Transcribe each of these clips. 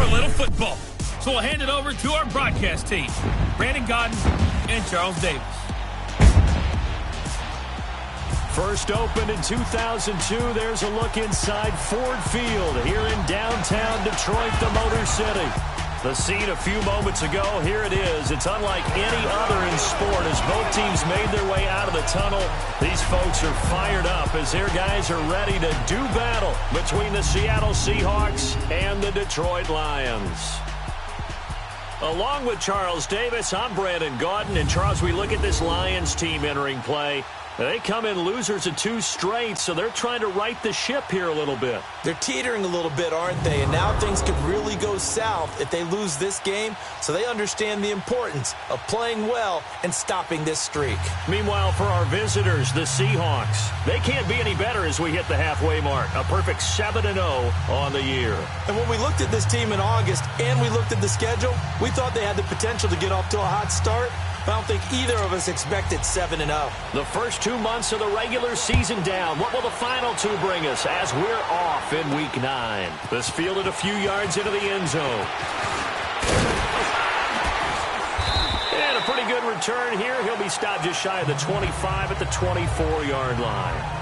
a little football. So we'll hand it over to our broadcast team, Brandon Godden and Charles Davis. First opened in 2002, there's a look inside Ford Field here in downtown Detroit, the Motor City. The scene a few moments ago, here it is. It's unlike any other in sport as both teams made their way out of the tunnel. These folks are fired up as their guys are ready to do battle between the Seattle Seahawks and the Detroit Lions. Along with Charles Davis, I'm Brandon Gaudin. And Charles, we look at this Lions team entering play. They come in losers of 2 straight, so they're trying to right the ship here a little bit. They're teetering a little bit, aren't they? And now things could really go south if they lose this game, so they understand the importance of playing well and stopping this streak. Meanwhile, for our visitors, the Seahawks, they can't be any better as we hit the halfway mark. A perfect 7-0 on the year. And when we looked at this team in August and we looked at the schedule, we thought they had the potential to get off to a hot start. I don't think either of us expected 7-0. The first 2 months of the regular season down. What will the final 2 bring us as we're off in Week 9? This fielded a few yards into the end zone. And a pretty good return here. He'll be stopped just shy of the 25 at the 24-yard line.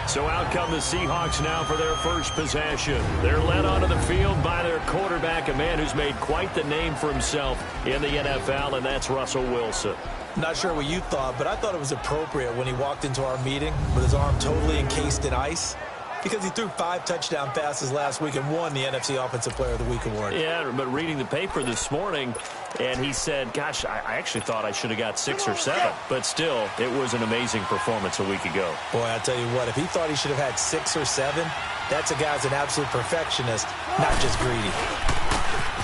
So out come the Seahawks now for their first possession. They're led onto the field by their quarterback, a man who's made quite the name for himself in the NFL, and that's Russell Wilson. Not sure what you thought, but I thought it was appropriate when he walked into our meeting with his arm totally encased in ice, because he threw 5 touchdown passes last week and won the NFC Offensive Player of the Week award. Yeah, but reading the paper this morning, and he said, gosh, I actually thought I should have got 6 or 7. But still, it was an amazing performance a week ago. Boy, I tell you what, if he thought he should have had 6 or 7, that's a guy's an absolute perfectionist, not just greedy.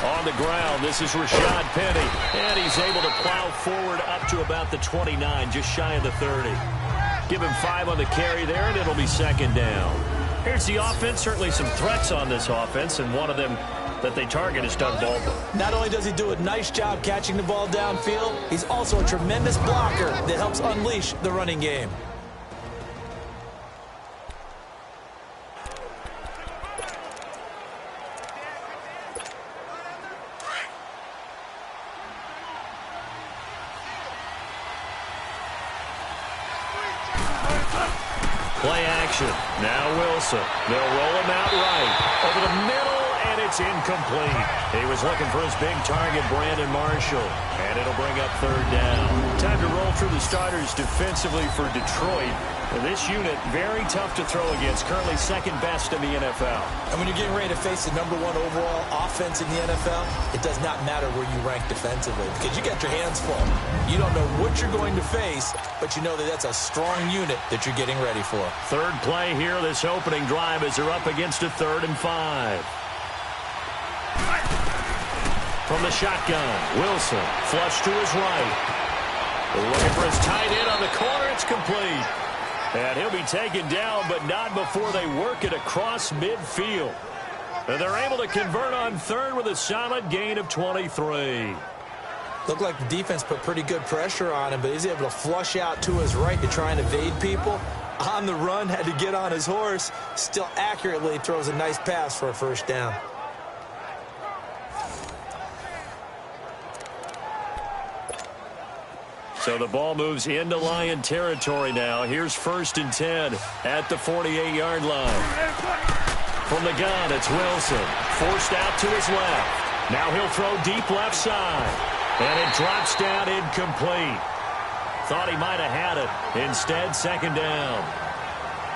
On the ground, this is Rashad Penny, and he's able to plow forward up to about the 29, just shy of the 30. Give him 5 on the carry there, and it'll be second down. Here's the offense. Certainly some threats on this offense, and one of them that they target is Doug Baldwin. Not only does he do a nice job catching the ball downfield, he's also a tremendous blocker that helps unleash the running game. Play action. Now Wilson. They'll roll him out right. Over the middle, and it's incomplete. He was looking for his big target, Brandon Marshall. And it'll bring up third down. Time to roll through the starters defensively for Detroit. This unit, very tough to throw against. Currently second best in the NFL. And when you're getting ready to face the #1 overall offense in the NFL, it does not matter where you rank defensively because you got your hands full. You don't know what you're going to face, but you know that that's a strong unit that you're getting ready for. Third play here, this opening drive as they're up against a 3rd and 5. From the shotgun, Wilson, flush to his right. Looking for his tight end on the corner, it's complete. And he'll be taken down, but not before they work it across midfield. And they're able to convert on 3rd with a solid gain of 23. Looked like the defense put pretty good pressure on him, but he's able to flush out to his right to try and evade people. On the run, had to get on his horse. Still accurately throws a nice pass for a first down. So the ball moves into Lion territory now. Here's 1st and 10 at the 48-yard line. From the gun, it's Wilson. Forced out to his left. Now he'll throw deep left side. And it drops down incomplete. Thought he might have had it. Instead, second down.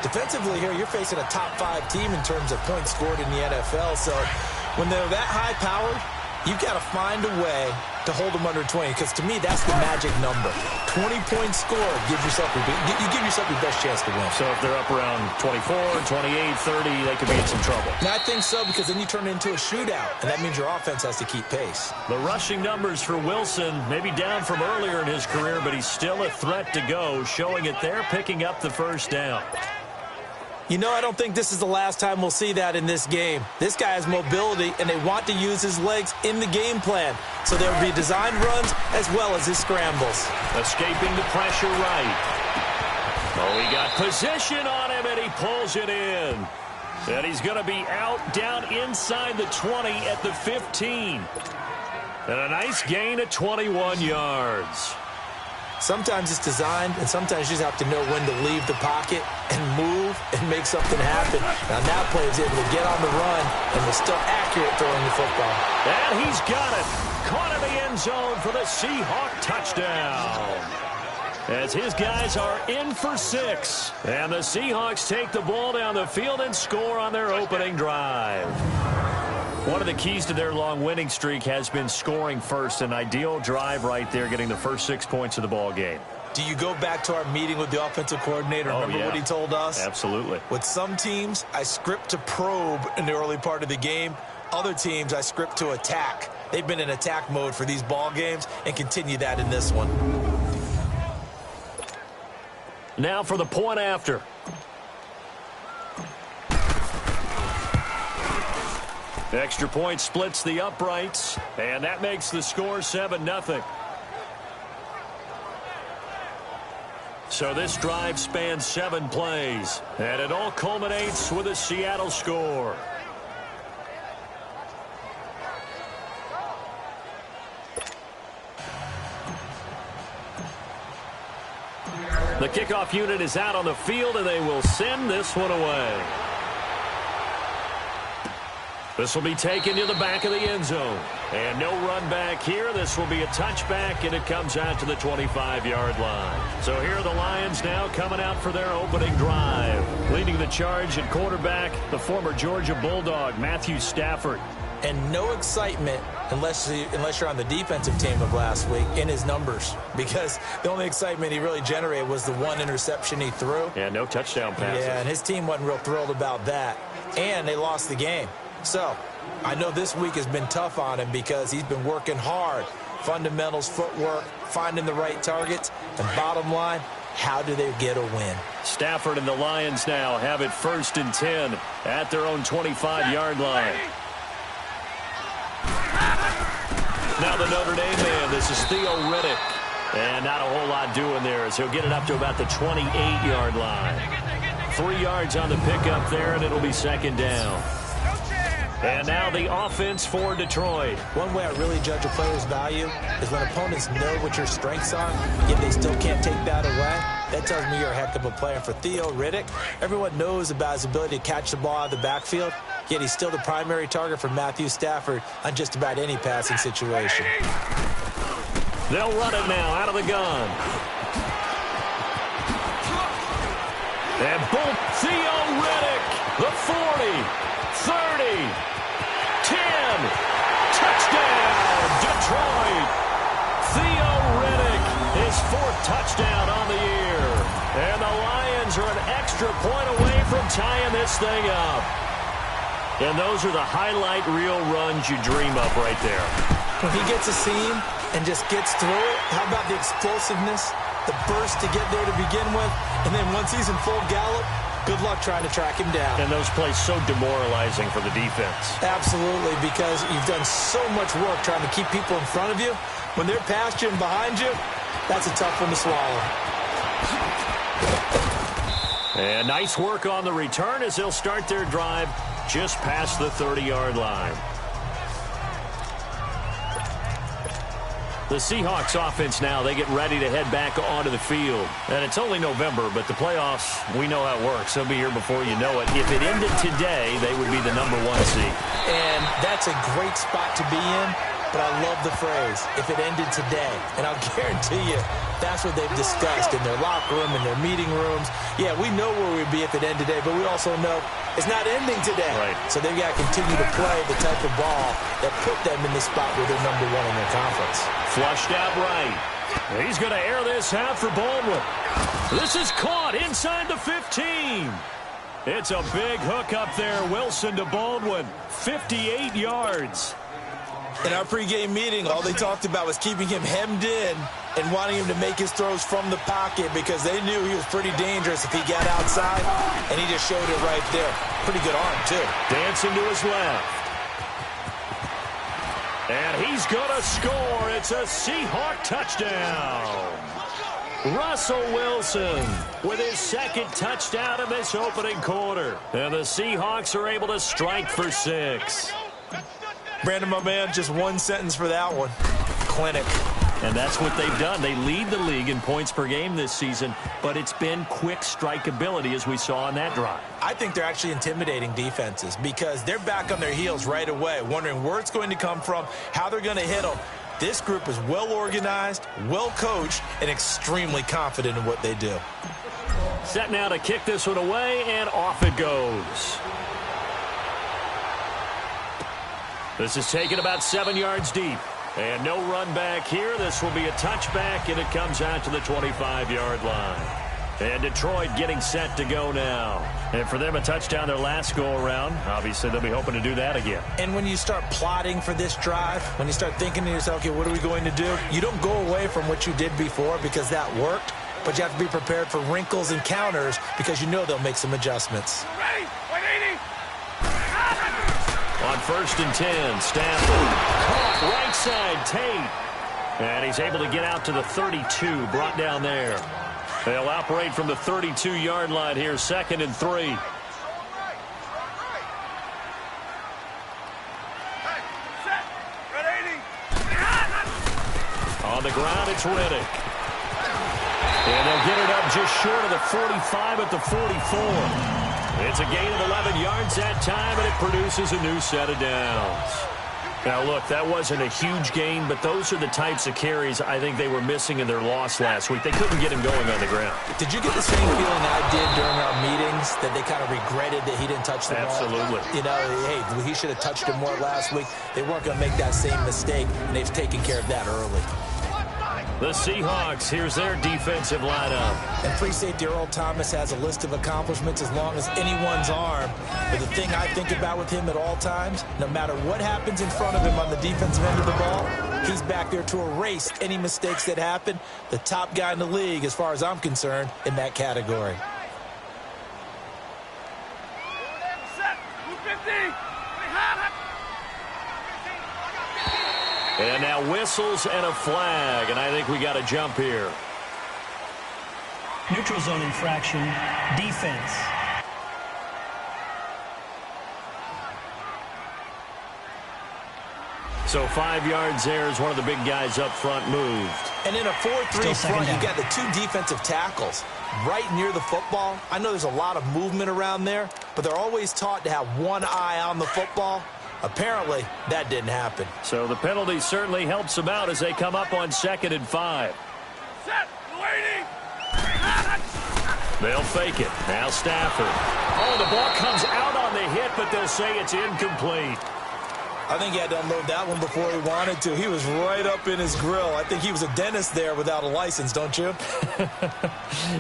Defensively here, you're facing a top 5 team in terms of points scored in the NFL. So when they're that high-powered, you've got to find a way to hold them under 20, because to me, that's the magic number. 20 points scored, you give yourself your best chance to win. So if they're up around 24, 28, 30, they could be in some trouble. And I think so, because then you turn it into a shootout, and that means your offense has to keep pace. The rushing numbers for Wilson, maybe down from earlier in his career, but he's still a threat to go, showing it there, picking up the first down. You know, I don't think this is the last time we'll see that in this game. This guy has mobility, and they want to use his legs in the game plan. So there will be designed runs as well as his scrambles. Escaping the pressure right. Oh, he got position on him, and he pulls it in. And he's going to be out down inside the 20 at the 15. And a nice gain of 21 yards. Sometimes it's designed, and sometimes you just have to know when to leave the pocket and move and make something happen. Now that player is able to get on the run and was still accurate throwing the football. And he's got it. Caught in the end zone for the Seahawks touchdown. As his guys are in for 6. And the Seahawks take the ball down the field and score on their opening drive. One of the keys to their long winning streak has been scoring first. An ideal drive right there, getting the first 6 points of the ball game. Do you go back to our meeting with the offensive coordinator? Remember what he told us? Absolutely. With some teams, I script to probe in the early part of the game. Other teams, I script to attack. They've been in attack mode for these ball games and continue that in this one. Now for the point after. Extra point splits the uprights, and that makes the score 7-0. So this drive spans 7 plays, and it all culminates with a Seattle score. The kickoff unit is out on the field, and they will send this one away. This will be taken to the back of the end zone. And no run back here. This will be a touchback, and it comes out to the 25-yard line. So here are the Lions now coming out for their opening drive. Leading the charge at quarterback, the former Georgia Bulldog, Matthew Stafford. And no excitement unless you're on the defensive team of last week in his numbers, because the only excitement he really generated was the one interception he threw. Yeah, no touchdown passes. Yeah, and his team wasn't real thrilled about that. And they lost the game. So I know this week has been tough on him because he's been working hard. Fundamentals, footwork, finding the right targets. And bottom line, how do they get a win? Stafford and the Lions now have it 1st and 10 at their own 25-yard line. Now the Notre Dame man, this is Theo Riddick. And not a whole lot doing there as he'll get it up to about the 28-yard line. 3 yards on the pickup there, and it'll be 2nd down. And now the offense for Detroit. One way I really judge a player's value is when opponents know what your strengths are, yet they still can't take that away. That tells me you're a heck of a player. For Theo Riddick, everyone knows about his ability to catch the ball out of the backfield, yet he's still the primary target for Matthew Stafford on just about any passing situation. They'll run it now out of the gun. And boom, Theo Riddick, the 40, 30, 10, touchdown, Detroit. Theo Riddick, his 4th touchdown on the year. And the Lions are an extra point away from tying this thing up. And those are the highlight reel runs you dream of right there. When he gets a seam and just gets through it, how about the explosiveness, the burst to get there to begin with, and then once he's in full gallop, good luck trying to track him down. And those plays so demoralizing for the defense. Absolutely, because you've done so much work trying to keep people in front of you. When they're past you and behind you, that's a tough one to swallow. And nice work on the return as they'll start their drive just past the 30-yard line. The Seahawks offense now, they get ready to head back onto the field. And it's only November, but the playoffs, we know how it works. They'll be here before you know it. If it ended today, they would be the #1 seed. And that's a great spot to be in, but I love the phrase, if it ended today. And I'll guarantee you, that's what they've discussed in their locker room, in their meeting rooms. Yeah, we know where we'd be if it ended today, but we also know it's not ending today. Right. So they've got to continue to play the type of ball that put them in the spot where they're #1 in their conference. Flushed out right. He's going to air this out for Baldwin. This is caught inside the 15. It's a big hook up there. Wilson to Baldwin. 58 yards. In our pregame meeting, all they talked about was keeping him hemmed in and wanting him to make his throws from the pocket because they knew he was pretty dangerous if he got outside, and he just showed it right there. Pretty good arm, too. Dancing to his left. And he's going to score. It's a Seahawk touchdown. Russell Wilson with his second touchdown in this opening quarter. And the Seahawks are able to strike for 6. Brandon, my man, just one sentence for that one. Clinic. And that's what they've done. They lead the league in points per game this season, but it's been quick strikeability as we saw on that drive. I think they're actually intimidating defenses because they're back on their heels right away, wondering where it's going to come from, how they're going to hit them. This group is well organized, well coached, and extremely confident in what they do. Set now to kick this one away, and off it goes. This is taken about 7 yards deep. And no run back here. This will be a touchback, and it comes out to the 25-yard line. And Detroit getting set to go now. And for them, a touchdown their last go-around. Obviously, they'll be hoping to do that again. And when you start plotting for this drive, when you start thinking to yourself, okay, what are we going to do? You don't go away from what you did before because that worked, but you have to be prepared for wrinkles and counters because you know they'll make some adjustments. Ready? 180. On 1st and 10, Stafford. Caught right side, Tate. And he's able to get out to the 32, brought down there. They'll operate from the 32-yard line here, 2nd and 3. On the ground, it's Riddick. And they'll get it up just short of the 45 at the 44. It's a gain of 11 yards that time, and it produces a new set of downs. Now, look, that wasn't a huge gain, but those are the types of carries I think they were missing in their loss last week. They couldn't get him going on the ground. Did you get the same feeling I did during our meetings, that they kind of regretted that he didn't touch the ball? Absolutely. You know, hey, he should have touched it more last week. They weren't going to make that same mistake, and they've taken care of that early. The Seahawks, here's their defensive lineup. And free safety Earl Thomas has a list of accomplishments as long as anyone's arm. But the thing I think about with him at all times, no matter what happens in front of him on the defensive end of the ball, he's back there to erase any mistakes that happen. The top guy in the league, as far as I'm concerned, in that category. And now whistles and a flag, and I think we got a jump here. Neutral zone infraction, defense. So 5 yards there as one of the big guys up front moved. And in a 4-3 front, you got the two defensive tackles right near the football. I know there's a lot of movement around there, but they're always taught to have one eye on the football. Apparently, that didn't happen. So the penalty certainly helps them out as they come up on 2nd and 5. Set, waiting. They'll fake it. Now Stafford. Oh, the ball comes out on the hit, but they'll say it's incomplete. I think he had to unload that one before he wanted to. He was right up in his grill. I think he was a dentist there without a license, don't you?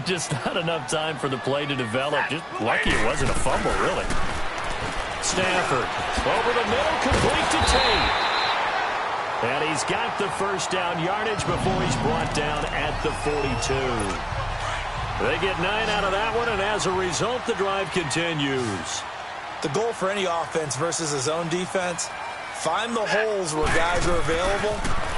Just not enough time for the play to develop. Just lucky it wasn't a fumble, really. Stafford over the middle, complete to Tate. And he's got the first down yardage before he's brought down at the 42. They get 9 out of that one, and as a result, the drive continues. The goal for any offense versus a zone defense, find the holes where guys are available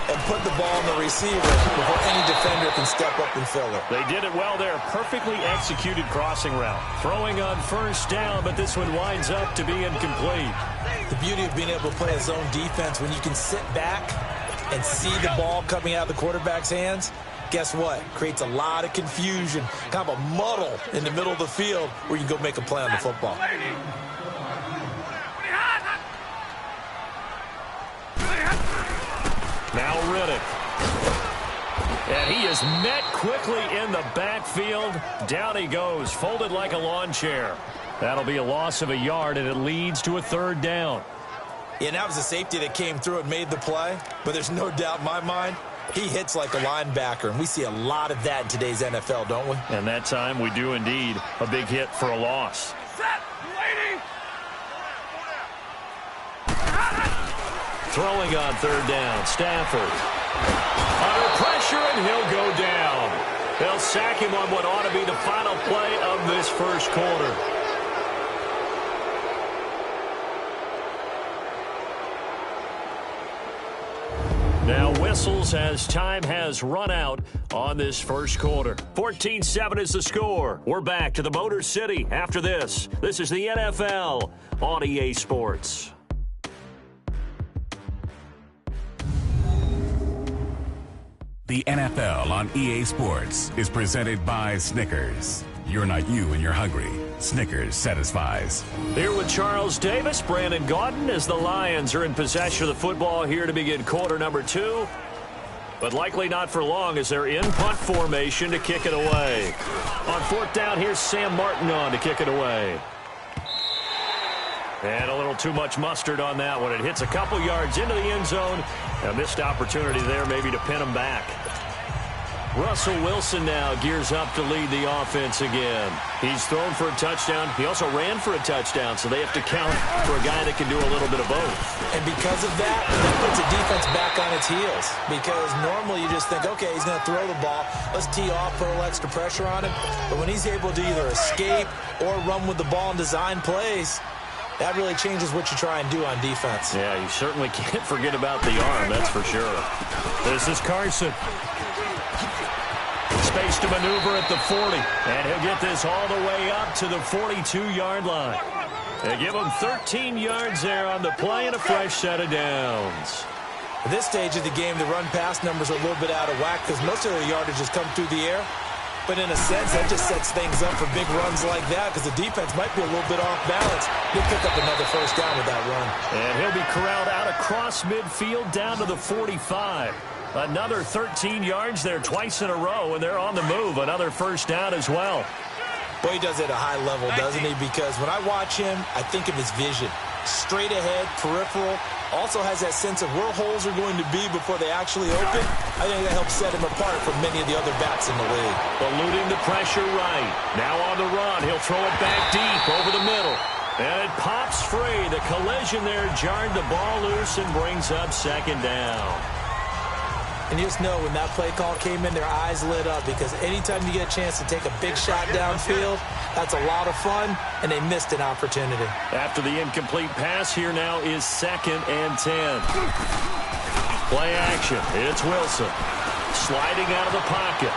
and put the ball in the receiver before any defender can step up and fill it. They did it well there. Perfectly executed crossing route. Throwing on first down, but this one winds up to be incomplete. The beauty of being able to play a zone defense when you can sit back and see the ball coming out of the quarterback's hands, guess what? Creates a lot of confusion, kind of a muddle in the middle of the field where you can go make a play on the football. Now Riddick. And he is met quickly in the backfield. Down he goes, folded like a lawn chair. That'll be a loss of a yard, and it leads to a 3rd down. Yeah, and that was a safety that came through and made the play. But there's no doubt in my mind, he hits like a linebacker. And we see a lot of that in today's NFL, don't we? And that time we do indeed. A big hit for a loss. Set, waiting. Throwing on 3rd down, Stafford. Under pressure, and he'll go down. They'll sack him on what ought to be the final play of this first quarter. Now whistles as time has run out on this first quarter. 14-7 is the score. We're back to the Motor City after this. This is the NFL on EA Sports. The NFL on EA Sports is presented by Snickers. You're not you when you're hungry. Snickers satisfies. Here with Charles Davis, Brandon Gaudin, as the Lions are in possession of the football here to begin quarter number 2. But likely not for long as they're in punt formation to kick it away. On fourth down, here's Sam Martin on to kick it away. And a little too much mustard on that one. It hits a couple yards into the end zone. A missed opportunity there maybe to pin him back. Russell Wilson now gears up to lead the offense again. He's thrown for a touchdown. He also ran for a touchdown, so they have to count for a guy that can do a little bit of both. And because of that puts the defense back on its heels. Because normally you just think, okay, he's going to throw the ball. Let's tee off, put a little extra pressure on him. But when he's able to either escape or run with the ball and design plays, that really changes what you try and do on defense. Yeah, you certainly can't forget about the arm, that's for sure. This is Carson. Space to maneuver at the 40. And he'll get this all the way up to the 42-yard line. They give him 13 yards there on the play and a fresh set of downs. At this stage of the game, the run-pass numbers are a little bit out of whack because most of their yardage has come through the air. But in a sense, that just sets things up for big runs like that because the defense might be a little bit off balance. He'll pick up another first down with that run. And he'll be corralled out across midfield down to the 45. Another 13 yards there twice in a row, and they're on the move. Another first down as well. Boy, he does it at a high level, doesn't he? Because when I watch him, I think of his vision. Straight ahead, peripheral. Also has that sense of where holes are going to be before they actually open. I think that helps set him apart from many of the other backs in the league. Eluding the pressure right. Now on the run. He'll throw it back deep over the middle. And it pops free. The collision there jarred the ball loose and brings up second down. And you just know when that play call came in, their eyes lit up because anytime you get a chance to take a big shot downfield, that's a lot of fun, and they missed an opportunity. After the incomplete pass, here now is 2nd and 10. Play action. It's Wilson. Sliding out of the pocket.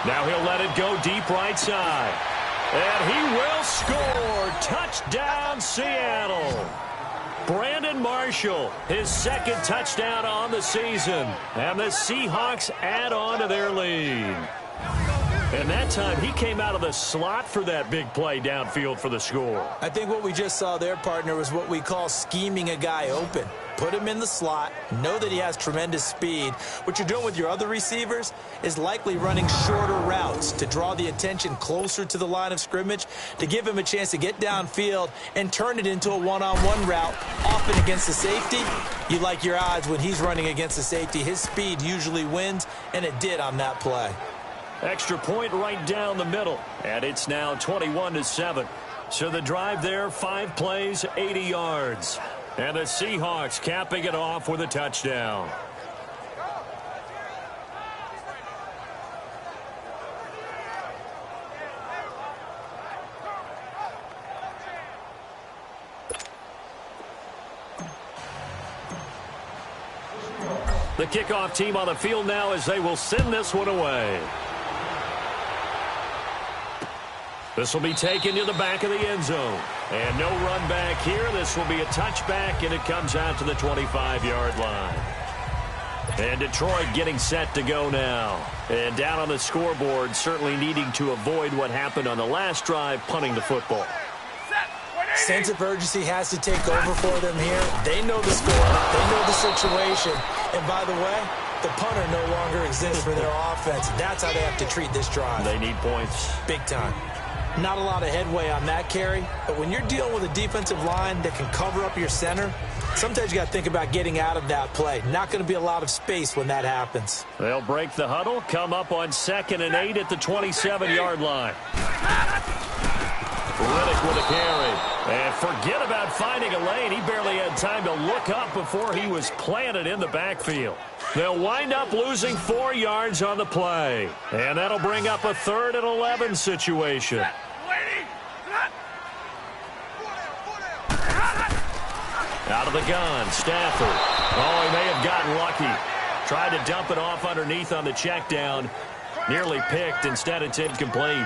Now he'll let it go deep right side. And he will score. Touchdown, Seattle. Brandon Marshall, his 2nd touchdown on the season. And the Seahawks add on to their lead. And that time, he came out of the slot for that big play downfield for the score. I think what we just saw there, partner, was what we call scheming a guy open. Put him in the slot, know that he has tremendous speed. What you're doing with your other receivers is likely running shorter routes to draw the attention closer to the line of scrimmage, to give him a chance to get downfield and turn it into a one-on-one route, often against the safety. You like your odds when he's running against the safety. His speed usually wins, and it did on that play. Extra point right down the middle, and it's now 21-7. So the drive there, 5 plays, 80 yards. And the Seahawks capping it off with a touchdown. The kickoff team on the field now as they will send this one away. This will be taken to the back of the end zone. And no run back here. This will be a touchback, and it comes out to the 25-yard line. And Detroit getting set to go now. And down on the scoreboard, certainly needing to avoid what happened on the last drive, punting the football. Sense of urgency has to take over for them here. They know the score. They know the situation. And by the way, the punter no longer exists for their offense. That's how they have to treat this drive. They need points. Big time. Not a lot of headway on that carry, but when you're dealing with a defensive line that can cover up your center, sometimes you got to think about getting out of that play. Not going to be a lot of space when that happens. They'll break the huddle, come up on 2nd and 8 at the 27-yard line. Riddick with a carry. And forget about finding a lane. He barely had time to look up before he was planted in the backfield. They'll wind up losing 4 yards on the play. And that'll bring up a 3rd and 11 situation. Out of the gun, Stafford. Oh, he may have gotten lucky. Tried to dump it off underneath on the check down. Nearly picked. Instead, it's incomplete.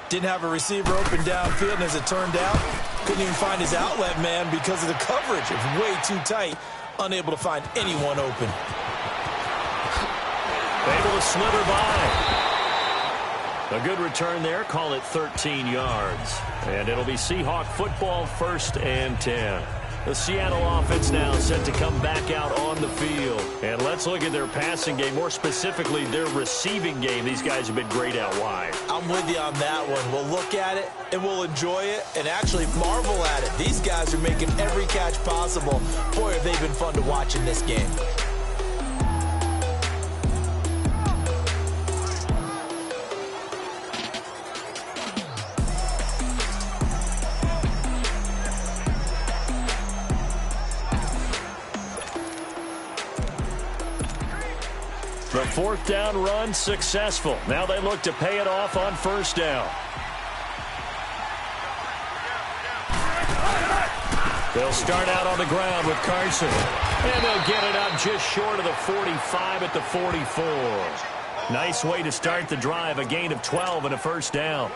Didn't have a receiver open downfield, and as it turned out, couldn't even find his outlet man because of the coverage. It was way too tight. Unable to find anyone open. Able to slither by. A good return there. Call it 13 yards. And it'll be Seahawk football, 1st and 10. The Seattle offense now set to come back out on the field. And let's look at their passing game, more specifically their receiving game. These guys have been great out wide. I'm with you on that one. We'll look at it, and we'll enjoy it, and actually marvel at it. These guys are making every catch possible. Boy, have they been fun to watch in this game. The 4th down run successful. Now they look to pay it off on 1st down. They'll start out on the ground with Carson. And they'll get it up just short of the 45 at the 44. Nice way to start the drive. A gain of 12 and a 1st down.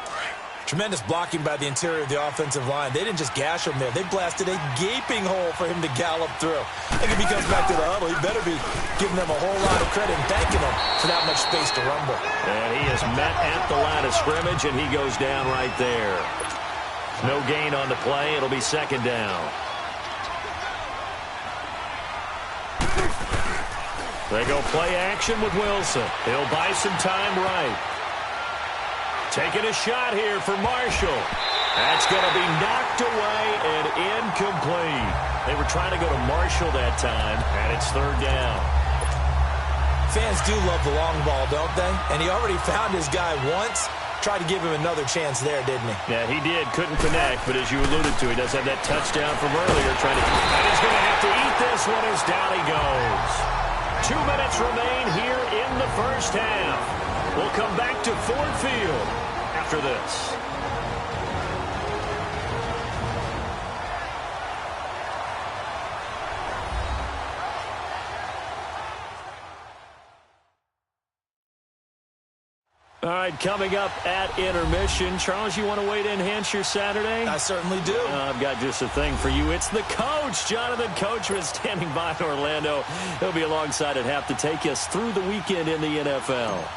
Tremendous blocking by the interior of the offensive line. They didn't just gash him there. They blasted a gaping hole for him to gallop through. I think if he comes back to the huddle, he better be giving them a whole lot of credit and thanking them for that much space to rumble. And he is met at the line of scrimmage, and he goes down right there. No gain on the play. It'll be 2nd down. They go play action with Wilson. He'll buy some time right. Taking a shot here for Marshall. That's going to be knocked away and incomplete. They were trying to go to Marshall that time, and it's 3rd down. Fans do love the long ball, don't they? And he already found his guy once. Tried to give him another chance there, didn't he? Yeah, he did. Couldn't connect, but as you alluded to, he does have that touchdown from earlier. And he's going to have to eat this one as down he goes. 2 minutes remain here in the 1st half. We'll come back to Ford Field after this. All right, coming up at intermission. Charles, you want to wait to enhance your Saturday? I certainly do. I've got just a thing for you. It's the coach, Jonathan Coachman, standing by in Orlando. He'll be alongside at half to take us through the weekend in the NFL.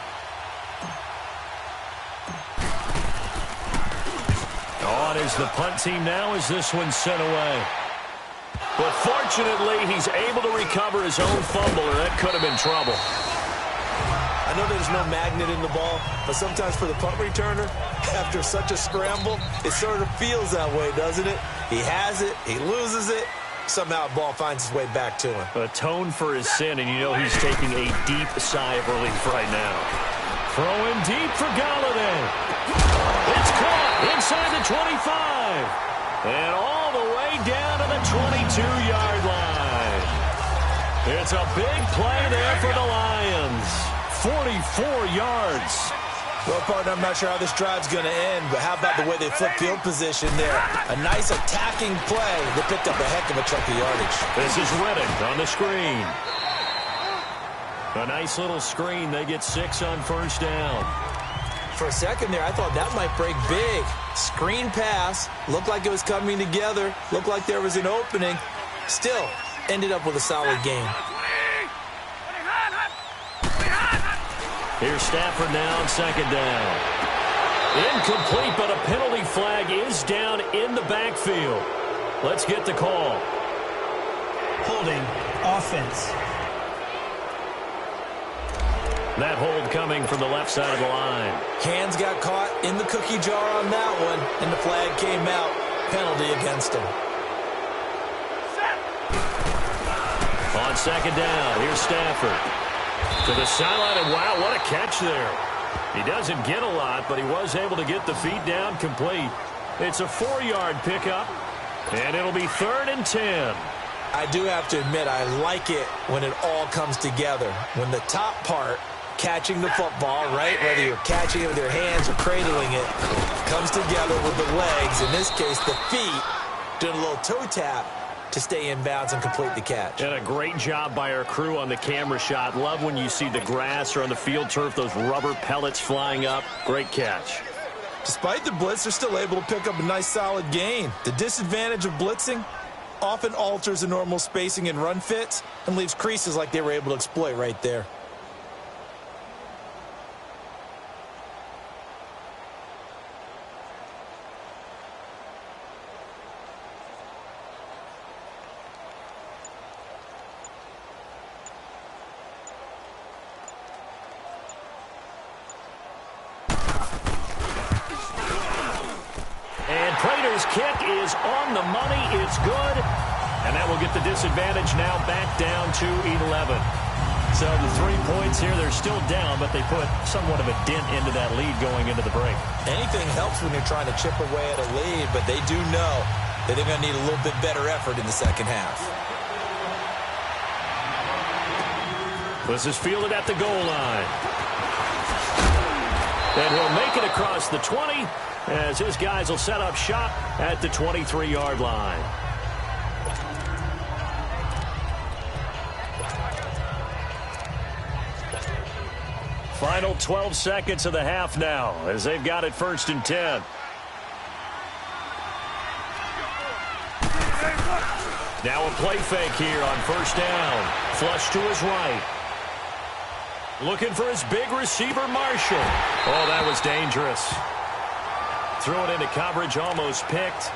On is the punt team now as this one's sent away. But fortunately, he's able to recover his own fumble, or that could have been trouble. I know there's no magnet in the ball, but sometimes for the punt returner, after such a scramble, it sort of feels that way, doesn't it? He has it, he loses it, somehow the ball finds its way back to him. Atone for his sin, and you know he's taking a deep sigh of relief right now. Throwing deep for Galladay. It's caught inside the 25. And all the way down to the 22-yard line. It's a big play there for the Lions. 44 yards. Well, partner, I'm not sure how this drive's going to end, but how about the way they flip field position there? A nice attacking play that picked up a heck of a chunk of yardage. This is Reddick on the screen. A nice little screen. They get 6 on 1st down. For a second there, I thought that might break big. Screen pass. Looked like it was coming together. Looked like there was an opening. Still, ended up with a solid game. Here's Stafford now on 2nd down. Incomplete, but a penalty flag is down in the backfield. Let's get the call. Holding, offense. That hold coming from the left side of the line. Hands got caught in the cookie jar on that one, and the flag came out. Penalty against him. On 2nd down, here's Stafford. To the sideline, and wow, what a catch there. He doesn't get a lot, but he was able to get the feet down complete. It's a 4-yard pickup, and it'll be 3rd and 10. I do have to admit, I like it when it all comes together. When the top part, catching the football, right, whether you're catching it with your hands or cradling it, comes together with the legs, in this case the feet, doing a little toe tap. to stay in bounds and complete the catch. And a great job by our crew on the camera shot. Love when you see the grass or on the field turf, those rubber pellets flying up. Great catch. Despite the blitz, they're still able to pick up a nice solid gain. The disadvantage of blitzing often alters the normal spacing and run fits and leaves creases like they were able to exploit right there. Kick is on the money. It's good. And that will get the disadvantage now back down to 11. So the 3 points here, they're still down, but they put somewhat of a dent into that lead going into the break. Anything helps when you're trying to chip away at a lead, but they do know that they're going to need a little bit better effort in the second half. This is fielded at the goal line. And he'll make it across the 20. As his guys will set up shop at the 23-yard line. Final 12 seconds of the half now as they've got it 1st and 10. Now a play fake here on 1st down. Flush to his right. Looking for his big receiver, Marshall. Oh, that was dangerous. Threw it into coverage, almost picked,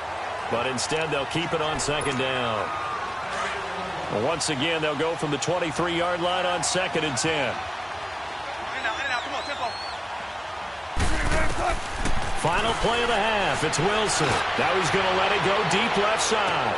but instead they'll keep it on 2nd down. Once again, they'll go from the 23-yard line on 2nd and 10. Final play of the half. It's Wilson. Now he's going to let it go deep left side.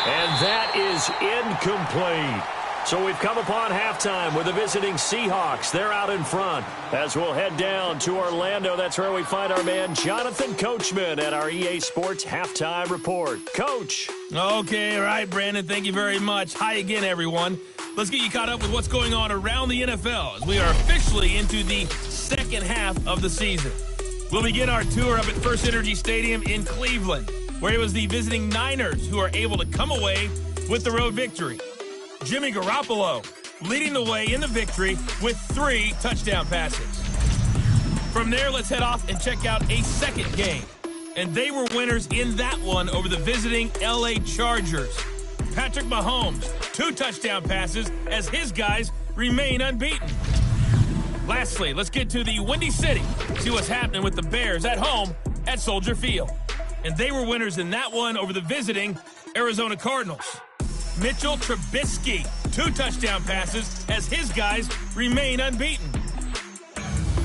And that is incomplete. So we've come upon halftime with the visiting Seahawks. They're out in front. As we'll head down to Orlando, that's where we find our man Jonathan Coachman at our EA Sports Halftime Report. Coach. Okay, all right, Brandon. Thank you very much. Hi again, everyone. Let's get you caught up with what's going on around the NFL as we are officially into the second half of the season. We'll begin our tour up at First Energy Stadium in Cleveland, where it was the visiting Niners who are able to come away with the road victory. Jimmy Garoppolo leading the way in the victory with 3 touchdown passes. From there, let's head off and check out a second game. And they were winners in that one over the visiting LA Chargers. Patrick Mahomes, 2 touchdown passes as his guys remain unbeaten. Lastly, let's get to the Windy City, see what's happening with the Bears at home at Soldier Field. And they were winners in that one over the visiting Arizona Cardinals. Mitchell Trubisky, 2 touchdown passes as his guys remain unbeaten.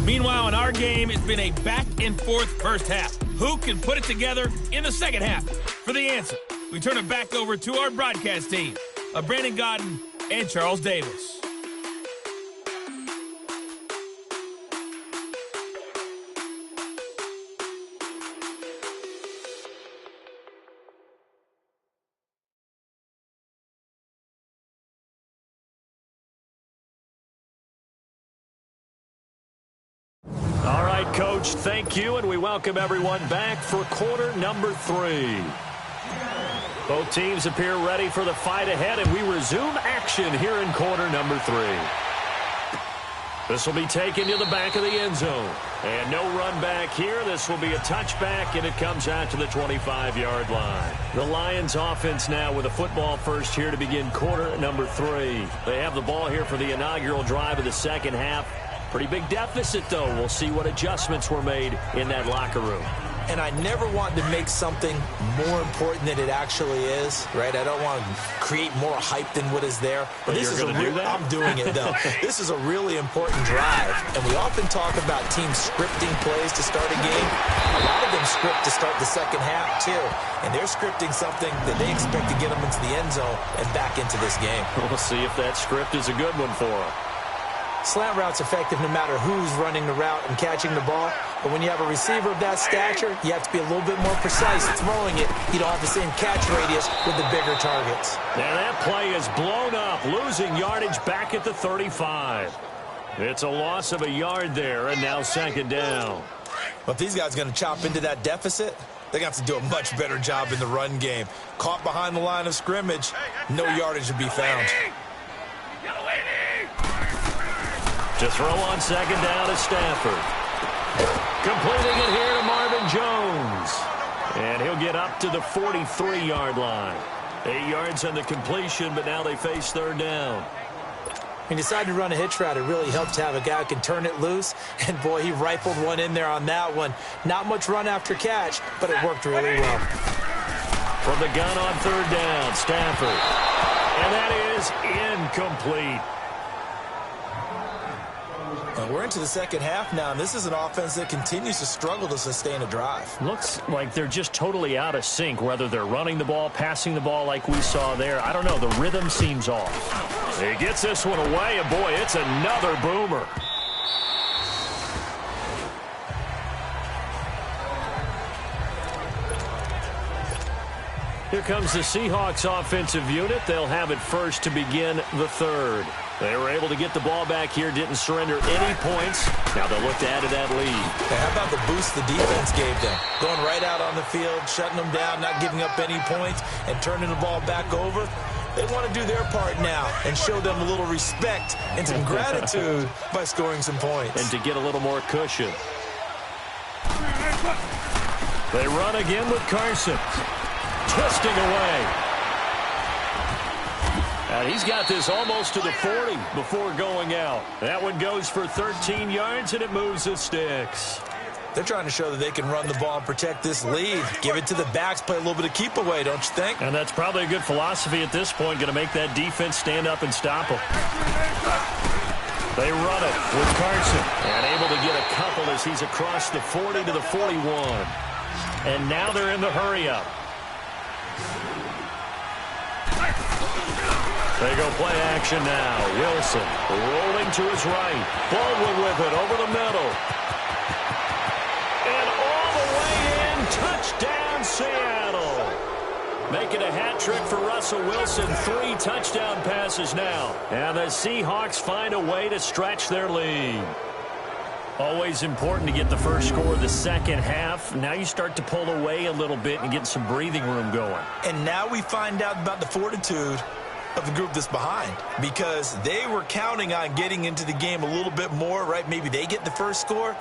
Meanwhile, in our game, it's been a back-and-forth first half. Who can put it together in the second half? For the answer, we turn it back over to our broadcast team of Brandon Godden and Charles Davis. All right, Coach, thank you, and we welcome everyone back for quarter number 3. Both teams appear ready for the fight ahead, and we resume action here in quarter number 3. This will be taken to the back of the end zone. And no run back here. This will be a touchback, and it comes out to the 25-yard line. The Lions offense now with a football first here to begin quarter number 3. They have the ball here for the inaugural drive of the second half. Pretty big deficit, though. We'll see what adjustments were made in that locker room. And I never want to make something more important than it actually is, right? I don't want to create more hype than what is there. But this is going to do that? I'm doing it, though. This is a really important drive. And we often talk about teams scripting plays to start a game. A lot of them script to start the second half, too. And they're scripting something that they expect to get them into the end zone and back into this game. We'll see if that script is a good one for them. Slant route's effective no matter who's running the route and catching the ball. But when you have a receiver of that stature, you have to be a little bit more precise throwing it. You don't have the same catch radius with the bigger targets. And that play is blown up, losing yardage back at the 35. It's a loss of a yard there, and now second down. But if these guys are going to chop into that deficit, They're going to have to do a much better job in the run game. Caught behind the line of scrimmage, no yardage to be found. To throw on second down is Stafford. Completing it here to Marvin Jones. And he'll get up to the 43-yard line. 8 yards on the completion, but now they face third down. He decided to run a hitch route. It really helped to have a guy who can turn it loose. And, boy, he rifled one in there on that one. Not much run after catch, but it worked really well. From the gun on third down, Stafford. And that is incomplete. And we're into the second half now, and this is an offense that continues to struggle to sustain a drive. Looks like they're just totally out of sync, whether they're running the ball, passing the ball like we saw there. I don't know. The rhythm seems off. He gets this one away, and, boy, it's another boomer. Here comes the Seahawks offensive unit. They'll have it first to begin the third. They were able to get the ball back here, didn't surrender any points. Now they'll look to add to that lead. Hey, how about the boost the defense gave them? Going right out on the field, shutting them down, not giving up any points, and turning the ball back over. They want to do their part now and show them a little respect and some gratitude by scoring some points. And to get a little more cushion. They run again with Carson. Twisting away. And he's got this almost to the 40 before going out. That one goes for 13 yards, and it moves the sticks. They're trying to show that they can run the ball and protect this lead. Give it to the backs, play a little bit of keep away, don't you think? And that's probably a good philosophy at this point, going to make that defense stand up and stop them. They run it with Carson. And able to get a couple as he's across the 40 to the 41. And now they're in the hurry-up. They go play action now. Wilson rolling to his right. Baldwin with it over the middle. And all the way in. Touchdown, Seattle. Making a hat trick for Russell Wilson. 3 touchdown passes now. And the Seahawks find a way to stretch their lead. Always important to get the first score of the second half. Now you start to pull away a little bit and get some breathing room going. And now we find out about the fortitude of the group that's behind, because they were counting on getting into the game a little bit more, right? Maybe they get the first score.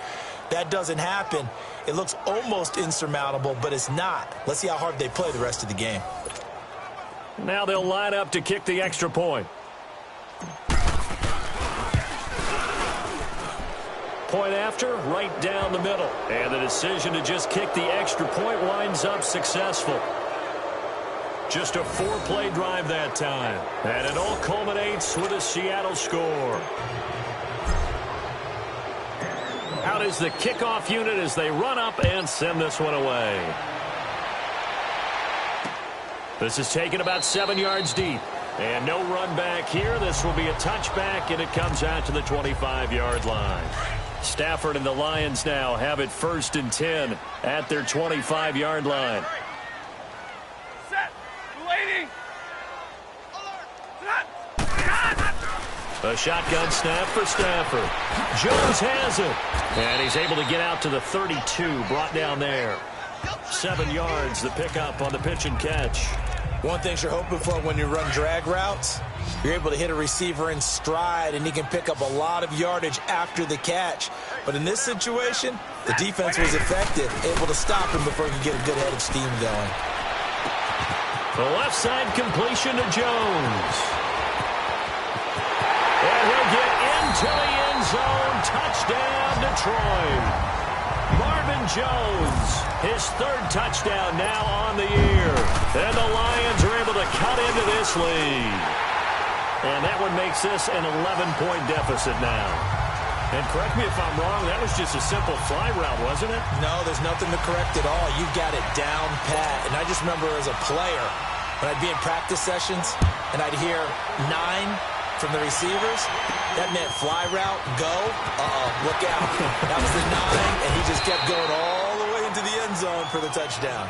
That doesn't happen. It looks almost insurmountable, but it's not. Let's see how hard they play the rest of the game. Now they'll line up to kick the extra point. Point after, right down the middle. And the decision to just kick the extra point winds up successful. Just a 4-play drive that time. And it all culminates with a Seattle score. Out is the kickoff unit as they run up and send this one away. This is taken about 7 yards deep. And no run back here. This will be a touchback, and it comes out to the 25-yard line. Stafford and the Lions now have it 1st and 10 at their 25-yard line. A shotgun snap for Stafford. Jones has it. And he's able to get out to the 32, brought down there. 7 yards, the pickup on the pitch and catch. One thing you're hoping for when you run drag routes, you're able to hit a receiver in stride, and he can pick up a lot of yardage after the catch. But in this situation, the defense was effective, able to stop him before he could get a good head of steam going. The left side completion to Jones. And he'll get into the end zone. Touchdown, Detroit. Marvin Jones, his 3rd touchdown now on the year. And the Lions are able to cut into this lead. And that one makes this an 11-point deficit now. And correct me if I'm wrong, that was just a simple fly route, wasn't it? No, there's nothing to correct at all. You got it down pat. And I just remember as a player, when I'd be in practice sessions and I'd hear 9 from the receivers, that meant fly route, go, look out. That was the 9, and he just kept going all the way into the end zone for the touchdown.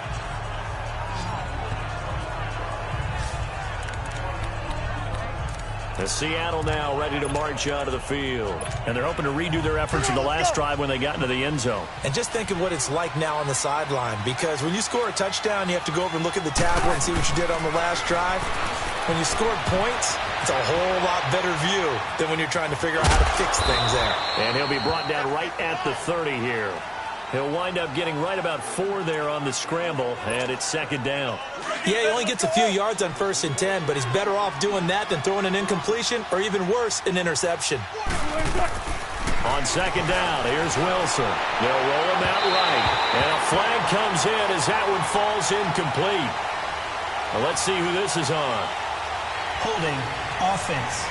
Seattle now ready to march out of the field. And they're hoping to redo their efforts in the last drive when they got into the end zone. And just think of what it's like now on the sideline, because when you score a touchdown, you have to go over and look at the tablet and see what you did on the last drive. When you scored points, it's a whole lot better view than when you're trying to figure out how to fix things there. And he'll be brought down right at the 30 here. He'll wind up getting right about 4 there on the scramble, and it's second down. Yeah, he only gets a few yards on 1st and 10, but he's better off doing that than throwing an incompletion or even worse, an interception. On second down, here's Wilson. They'll roll him out right. And a flag comes in as that one falls incomplete. Well, let's see who this is on. Holding offense.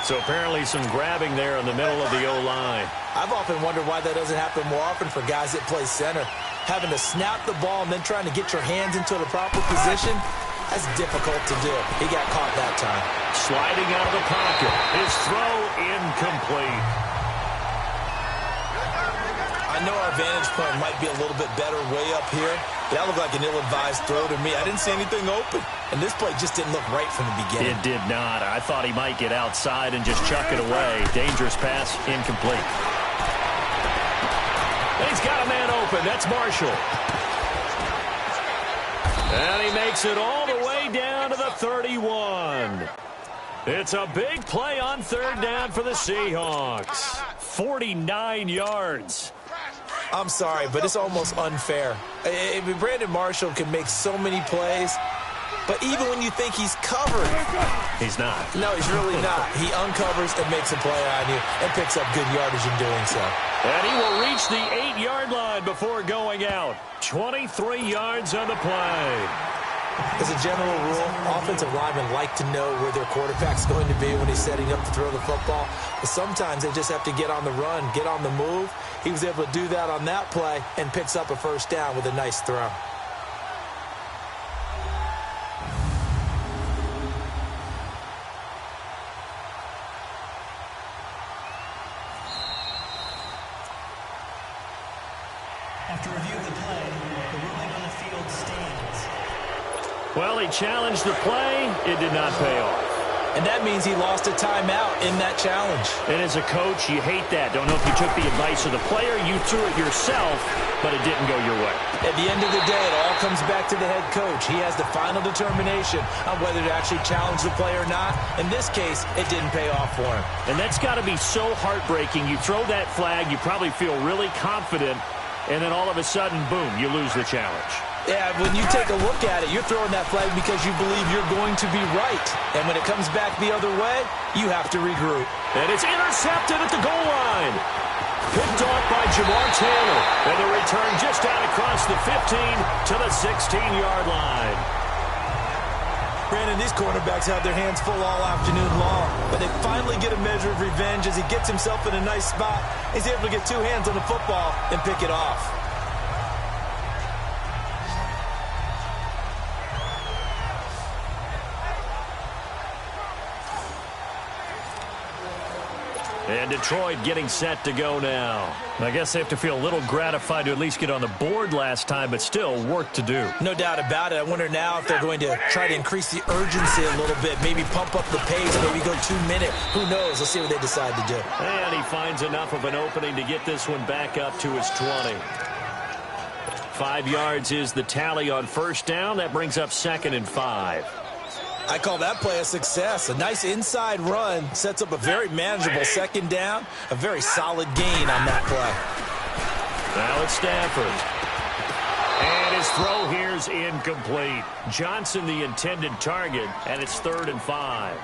So apparently some grabbing there in the middle of the O-line. I've often wondered why that doesn't happen more often for guys that play center. Having to snap the ball and then trying to get your hands into the proper position, that's difficult to do. He got caught that time. Sliding out of the pocket. His throw incomplete. I know our vantage point might be a little bit better way up here. That looked like an ill-advised throw to me. I didn't see anything open. And this play just didn't look right from the beginning. It did not. I thought he might get outside and just chuck it away. Dangerous pass, incomplete. He's got a man open. That's Marshall. And he makes it all the way down to the 31. It's a big play on 3rd down for the Seahawks. 49 yards. I'm sorry, but it's almost unfair. Brandon Marshall can make so many plays, but even when you think he's covered, he's not. No, he's really not. He uncovers and makes a play on you and picks up good yardage in doing so. And he will reach the 8-yard line before going out. 23 yards on the play. As a general rule, offensive linemen like to know where their quarterback's going to be when he's setting up to throw the football. But sometimes they just have to get on the run, get on the move. He was able to do that on that play and picks up a 1st down with a nice throw. After review of the play, the ruling on the field stands. Well, he challenged the play. It did not pay off. And that means he lost a timeout in that challenge. And as a coach, you hate that. Don't know if you took the advice of the player, you threw it yourself, but it didn't go your way. At the end of the day, it all comes back to the head coach. He has the final determination on whether to actually challenge the play or not. In this case, it didn't pay off for him. And that's got to be so heartbreaking. You throw that flag, you probably feel really confident, and then all of a sudden, boom, you lose the challenge. Yeah, when you take a look at it, you're throwing that flag because you believe you're going to be right. And when it comes back the other way, you have to regroup. And it's intercepted at the goal line. Picked off by Jamar Taylor. And the return just out across the 15 to the 16-yard line. Brandon, these cornerbacks have their hands full all afternoon long, but they finally get a measure of revenge as he gets himself in a nice spot. He's able to get 2 hands on the football and pick it off. And Detroit getting set to go now. I guess they have to feel a little gratified to at least get on the board last time, but still work to do. No doubt about it. I wonder now if they're going to try to increase the urgency a little bit, maybe pump up the pace, maybe go 2-minute. Who knows? Let's see what they decide to do. And he finds enough of an opening to get this one back up to his 20. 5 yards is the tally on 1st down. That brings up 2nd and 5. I call that play a success. A nice inside run sets up a very manageable 2nd down. A very solid gain on that play. Now it's Stafford. And his throw here's incomplete. Johnson the intended target, and it's 3rd and 5.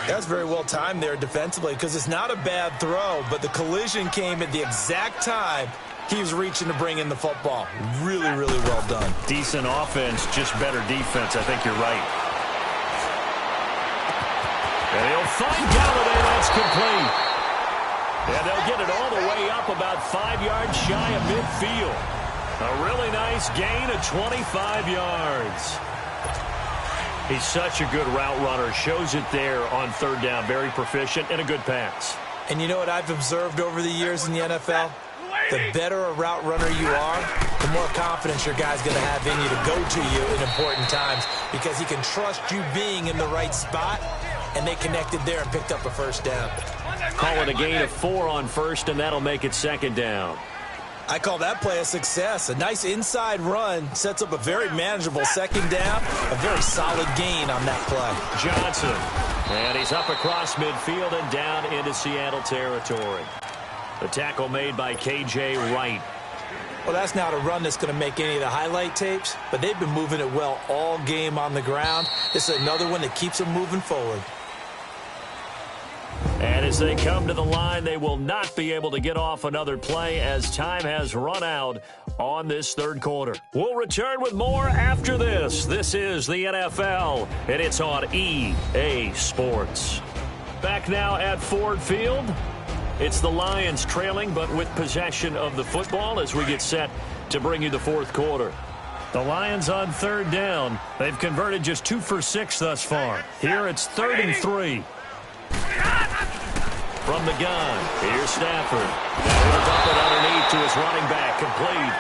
That's very well timed there defensively because it's not a bad throw, but the collision came at the exact time he was reaching to bring in the football. Really, really well done. Decent offense, just better defense. I think you're right. And he'll find Galladay. That's complete. And they'll get it all the way up about 5 yards shy of midfield. A really nice gain of 25 yards. He's such a good route runner. Shows it there on 3rd down. Very proficient and a good pass. And you know what I've observed over the years in the NFL? The better a route runner you are, the more confidence your guy's going to have in you to go to you in important times because he can trust you being in the right spot, and they connected there and picked up a first down. Call it a gain of 4 on first, and that'll make it second down. I call that play a success. A nice inside run sets up a very manageable second down, a very solid gain on that play. Johnson, and he's up across midfield and down into Seattle territory. The tackle made by K.J. Wright. Well, that's not a run that's going to make any of the highlight tapes, but they've been moving it well all game on the ground. This is another one that keeps them moving forward. And as they come to the line, they will not be able to get off another play as time has run out on this third quarter. We'll return with more after this. This is the NFL, and it's on EA Sports. Back now at Ford Field. It's the Lions trailing, but with possession of the football as we get set to bring you the fourth quarter. The Lions on third down. They've converted just 2 for 6 thus far. Here it's 3rd and 3. From the gun, here's Stafford. Now he'll dump it underneath to his running back, complete.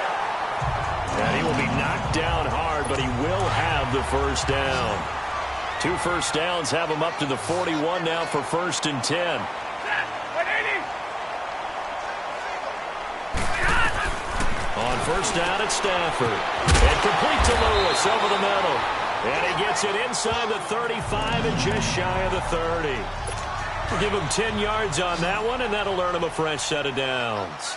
And he will be knocked down hard, but he will have the first down. 2 first downs have him up to the 41 now for 1st and 10. On first down, it's Stafford. And complete to Lewis over the middle. And he gets it inside the 35 and just shy of the 30. We'll give him 10 yards on that one, and that'll earn him a fresh set of downs.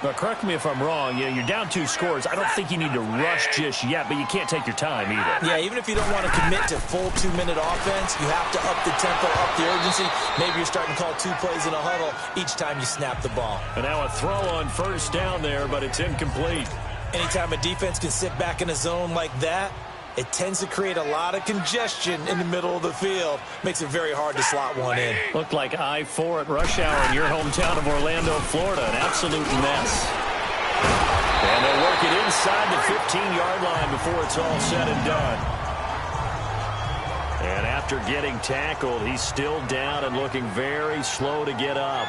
But correct me if I'm wrong. You're down 2 scores. I don't think you need to rush just yet, but you can't take your time either. Yeah, even if you don't want to commit to full 2-minute offense, you have to up the tempo, up the urgency. Maybe you're starting to call 2 plays in a huddle each time you snap the ball. And now a throw on first down there, but it's incomplete. Anytime a defense can sit back in a zone like that, it tends to create a lot of congestion in the middle of the field. Makes it very hard to slot one in. Looked like I-4 at rush hour in your hometown of Orlando, Florida. An absolute mess. And they'll work it inside the 15-yard line before it's all said and done. And after getting tackled, he's still down and looking very slow to get up.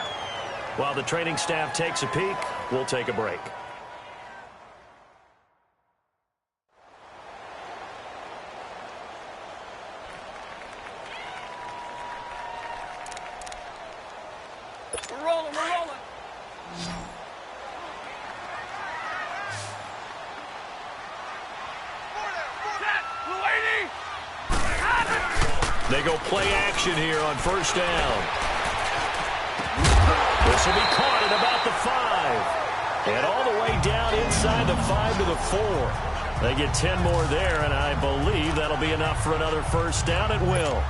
While the training staff takes a peek, we'll take a break. They go play action here on first down. This will be caught at about the 5. And all the way down inside the 5 to the 4. They get 10 more there, and I believe that'll be enough for another first down at will.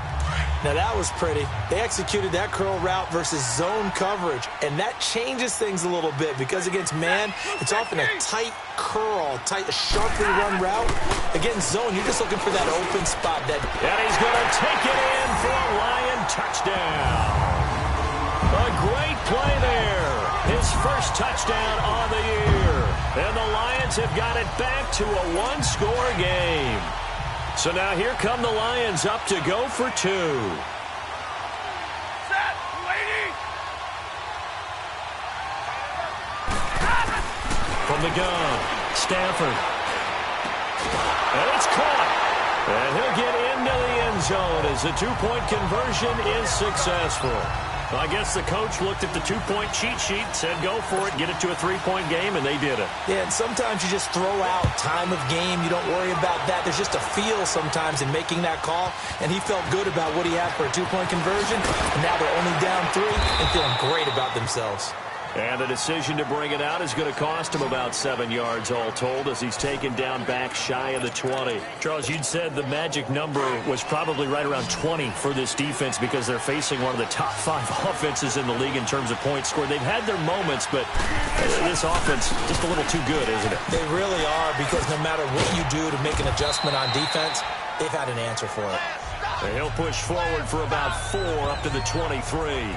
Now that was pretty. They executed that curl route versus zone coverage, and that changes things a little bit because against man, it's often a tight curl, sharply run route. Against zone, you're just looking for that open spot. And he's going to take it in for a Lion touchdown. A great play there. His first touchdown on the year. And the Lions have got it back to a 1-score game. So now here come the Lions up to go for 2. From the gun, Stafford. And it's caught. And he'll get into the end zone as the 2-point conversion is successful. Well, I guess the coach looked at the 2-point cheat sheet, said go for it, get it to a 3-point game, and they did it. Yeah, and sometimes you just throw out time of game. You don't worry about that. There's just a feel sometimes in making that call, and he felt good about what he had for a 2-point conversion, and now they're only down 3 and feeling great about themselves. And the decision to bring it out is going to cost him about 7 yards all told as he's taken down back shy of the 20. Charles, you'd said the magic number was probably right around 20 for this defense because they're facing one of the top 5 offenses in the league in terms of points scored. They've had their moments, but this offense just a little too good, isn't it? They really are because no matter what you do to make an adjustment on defense, they've had an answer for it. And he'll push forward for about 4 up to the 23.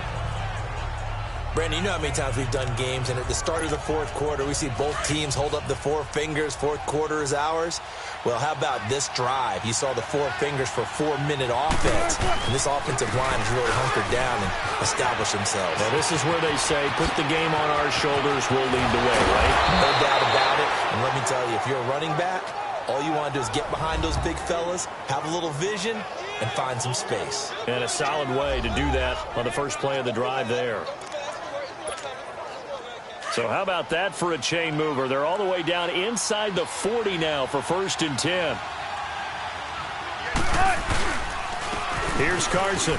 Brandon, you know how many times we've done games, and at the start of the fourth quarter, we see both teams hold up the four fingers, fourth quarter is ours. Well, how about this drive? You saw the four fingers for 4-minute offense, and this offensive line has really hunkered down and established themselves. Now, this is where they say, put the game on our shoulders, we'll lead the way, right? No doubt about it, and let me tell you, if you're a running back, all you want to do is get behind those big fellas, have a little vision, and find some space. And a solid way to do that on the first play of the drive there. So how about that for a chain mover? They're all the way down inside the 40 now for 1st and 10. Here's Carson.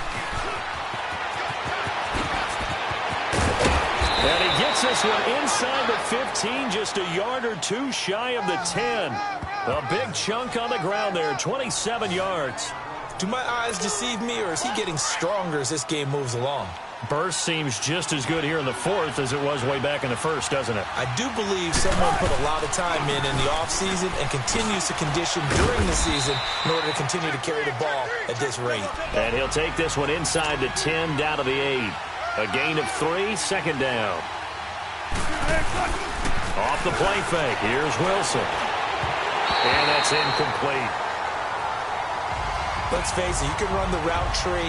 And he gets this one inside the 15, just a yard or two shy of the 10. A big chunk on the ground there, 27 yards. Do my eyes deceive me, or is he getting stronger as this game moves along? Burst seems just as good here in the fourth as it was way back in the first, doesn't it? I do believe someone put a lot of time in the offseason and continues to condition during the season in order to continue to carry the ball at this rate. And he'll take this one inside the 10, down to the 8. A gain of 3, 2nd down. Off the play fake, here's Wilson. And that's incomplete. Let's face it, you can run the route tree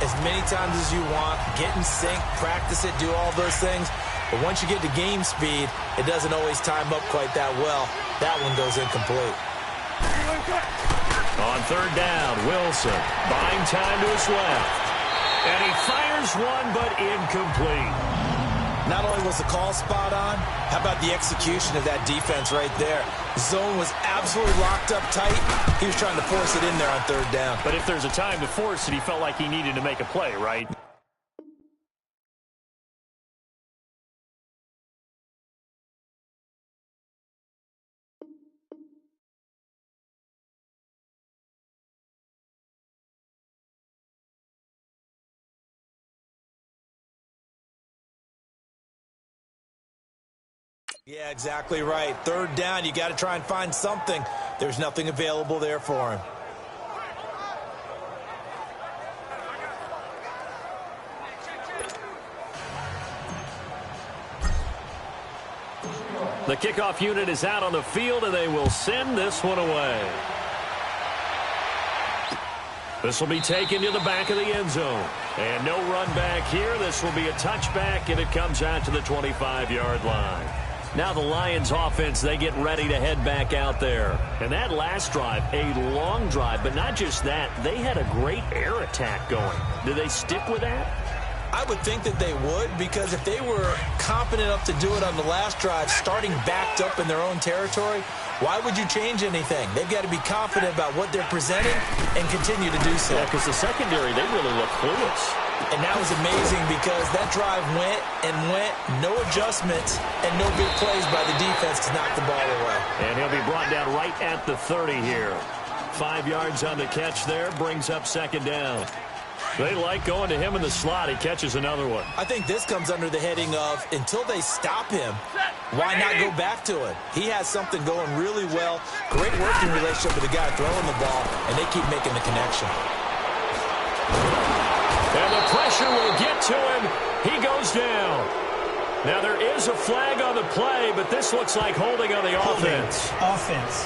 as many times as you want, get in sync, practice it, do all those things. But once you get to game speed, it doesn't always time up quite that well. That one goes incomplete. On 3rd down, Wilson buying time to his left. And he fires one, but incomplete. Not only was the call spot on, how about the execution of that defense right there? The zone was absolutely locked up tight. He was trying to force it in there on 3rd down. But if there's a time to force it, he felt like he needed to make a play, right? Yeah, exactly right. 3rd down, you got to try and find something. There's nothing available there for him. The kickoff unit is out on the field, and they will send this one away. This will be taken to the back of the end zone. And no run back here. This will be a touchback, and it comes out to the 25-yard line. Now the Lions offense, they get ready to head back out there. And that last drive, a long drive, but not just that. They had a great air attack going. Do they stick with that? I would think that they would, because if they were confident enough to do it on the last drive, starting backed up in their own territory, why would you change anything? They've got to be confident about what they're presenting and continue to do so. Yeah, because the secondary, they really look clueless. And that was amazing because that drive went and went, no adjustments, and no big plays by the defense to knock the ball away. And he'll be brought down right at the 30 here. 5 yards on the catch there, brings up 2nd down. They like going to him in the slot. He catches another one. I think this comes under the heading of, until they stop him, why not go back to it? He has something going really well. Great working relationship with the guy throwing the ball, and they keep making the connection. And the pressure will get to him. He goes down. Now there is a flag on the play, but this looks like holding on the offense. Offense.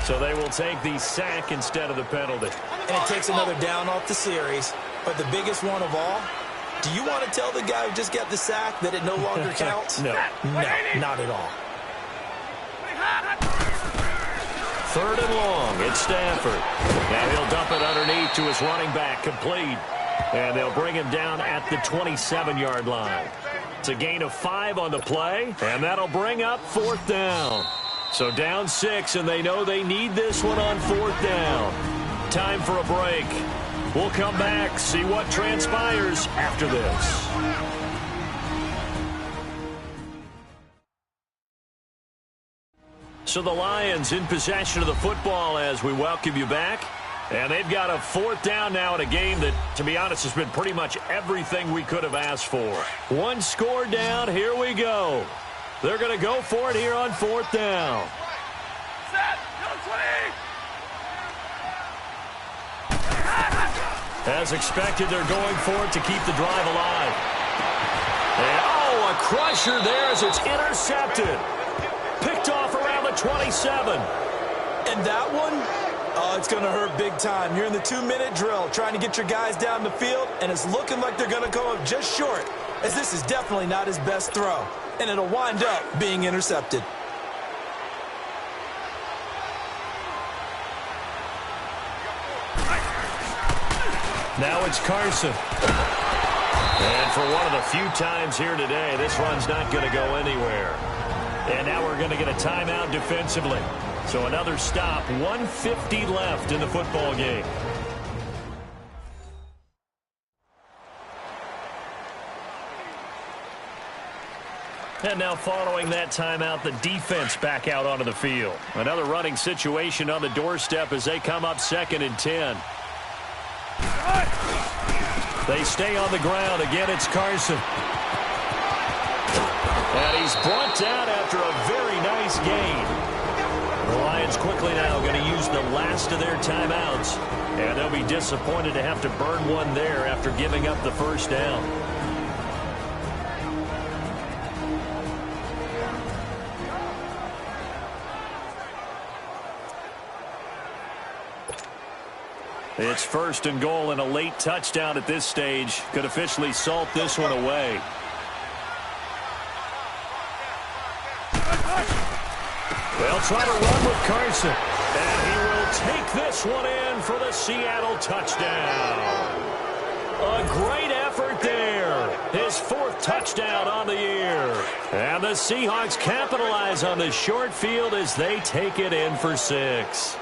So they will take the sack instead of the penalty. And it takes another down off the series. But the biggest one of all, do you want to tell the guy who just got the sack that it no longer counts? No. No, not at all. 3rd and long. It's Stafford. Now he'll dump it underneath to his running back, complete. And they'll bring him down at the 27-yard line. It's a gain of 5 on the play, and that'll bring up 4th down. So down 6, and they know they need this one on 4th down. Time for a break. We'll come back, see what transpires after this. So the Lions in possession of the football as we welcome you back. And they've got a 4th down now in a game that, to be honest, has been pretty much everything we could have asked for. 1 score down, here we go. They're going to go for it here on 4th down. As expected, they're going for it to keep the drive alive. And, oh, a crusher there as it's intercepted. Picked off around the 27. And that one, oh, it's going to hurt big time. You're in the 2-minute drill trying to get your guys down the field, and it's looking like they're going to go up just short, as this is definitely not his best throw. And it'll wind up being intercepted. Now it's Carson. And for one of the few times here today, this run's not going to go anywhere. And now we're going to get a timeout defensively. So another stop, 1:50 left in the football game. And now following that timeout, the defense back out onto the field. Another running situation on the doorstep as they come up 2nd and 10. They stay on the ground. Again, it's Carson. And he's brought down after a very nice gain. The Lions quickly now going to use the last of their timeouts. And they'll be disappointed to have to burn one there after giving up the first down. It's 1st and goal, and a late touchdown at this stage could officially salt this one away. They'll try to run with Carson, and he will take this one in for the Seattle touchdown. A great effort there. His 4th touchdown on the year. And the Seahawks capitalize on the short field as they take it in for 6.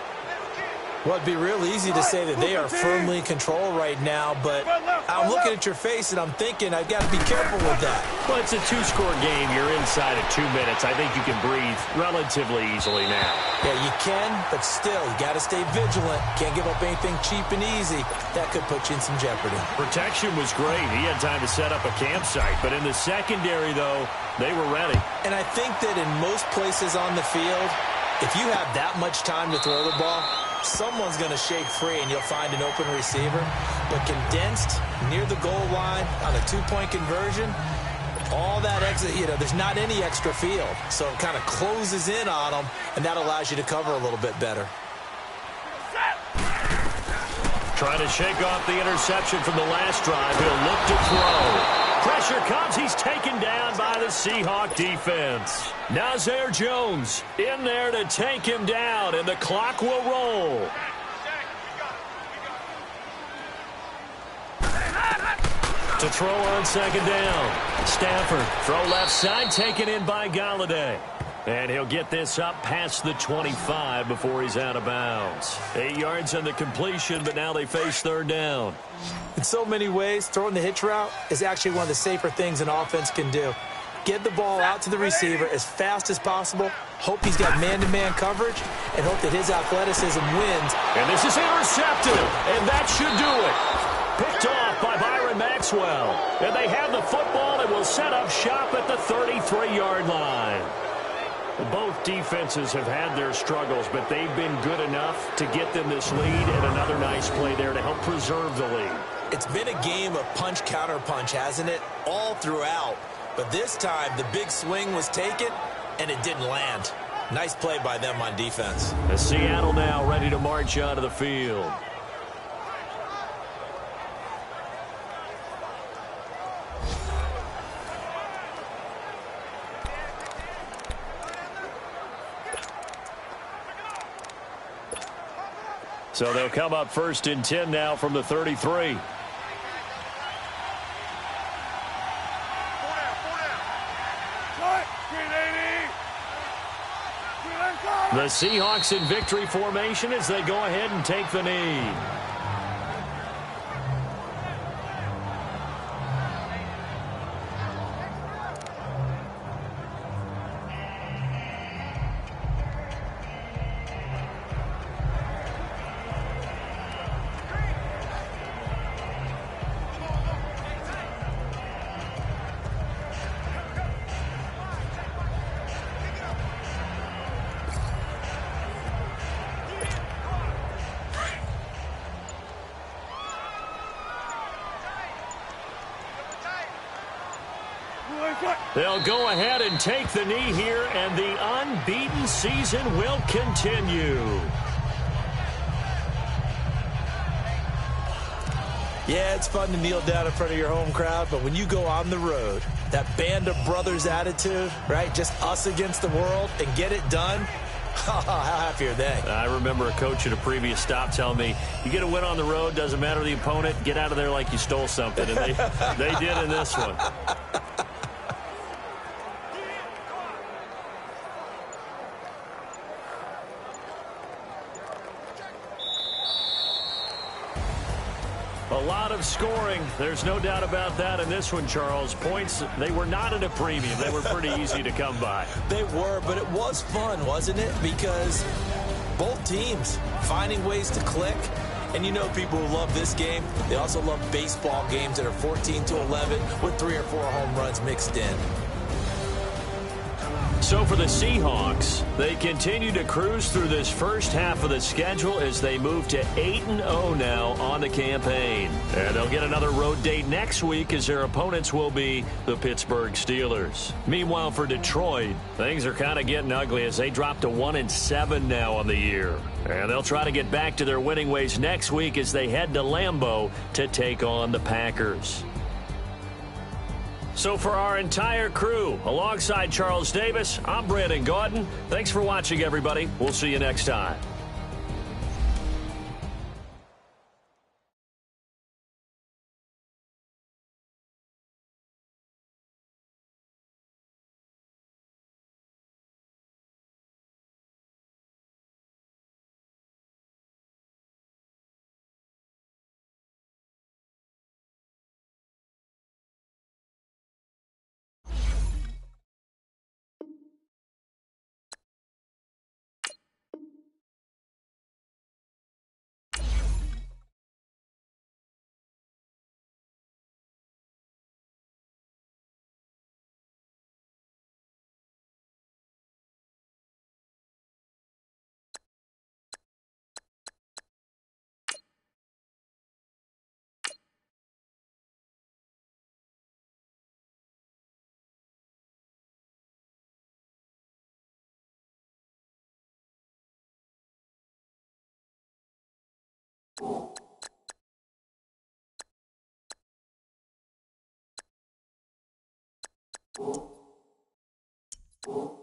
Well, it'd be real easy to say that they are firmly in control right now, but I'm looking at your face and I'm thinking I've got to be careful with that. Well, it's a 2-score game. You're inside of 2 minutes. I think you can breathe relatively easily now. Yeah, you can, but still, you got to stay vigilant. Can't give up anything cheap and easy. That could put you in some jeopardy. Protection was great. He had time to set up a campsite, but in the secondary, though, they were ready. And I think that in most places on the field, if you have that much time to throw the ball, someone's going to shake free and you'll find an open receiver. But condensed near the goal line on a 2-point conversion, all that exit, there's not any extra field. So it kind of closes in on them, and that allows you to cover a little bit better. Trying to shake off the interception from the last drive. He'll look to throw. Pressure comes. He's taken down by the Seahawk defense. Nazir Jones in there to take him down, and the clock will roll. To throw on 2nd down. Stafford, throw left side, taken in by Galladay. And he'll get this up past the 25 before he's out of bounds. 8 yards on the completion, but now they face 3rd down. In so many ways, throwing the hitch route is actually one of the safer things an offense can do. Get the ball out to the receiver as fast as possible, hope he's got man-to-man coverage, and hope that his athleticism wins. And this is intercepted, and that should do it. Picked off by Byron Maxwell. And they have the football and will set up shop at the 33-yard line. Both defenses have had their struggles, but they've been good enough to get them this lead, and another nice play there to help preserve the lead. It's been a game of punch-counter-punch, hasn't it? All throughout. But this time, the big swing was taken, and it didn't land. Nice play by them on defense. As Seattle now ready to march onto the field. So they'll come up 1st and 10 now from the 33. The Seahawks in victory formation as they go ahead and take the knee. They'll go ahead and take the knee here, and the unbeaten season will continue. Yeah, it's fun to kneel down in front of your home crowd, but when you go on the road, that band of brothers attitude, right, just us against the world, and get it done, how happy are they? I remember a coach at a previous stop telling me, you get a win on the road, doesn't matter the opponent, get out of there like you stole something, and they did in this one. A lot of scoring. There's no doubt about that in this one, Charles. Points, they were not at a premium. They were pretty easy to come by. They were, but it was fun, wasn't it? Because both teams finding ways to click. And you know people who love this game, they also love baseball games that are 14-11 with 3 or 4 home runs mixed in. So for the Seahawks, they continue to cruise through this first half of the schedule as they move to 8-0 now on the campaign. And they'll get another road date next week as their opponents will be the Pittsburgh Steelers. Meanwhile, for Detroit, things are kind of getting ugly as they drop to 1-7 now on the year. And they'll try to get back to their winning ways next week as they head to Lambeau to take on the Packers. So for our entire crew, alongside Charles Davis, I'm Brandon Gaudin. Thanks for watching, everybody. We'll see you next time. Oh.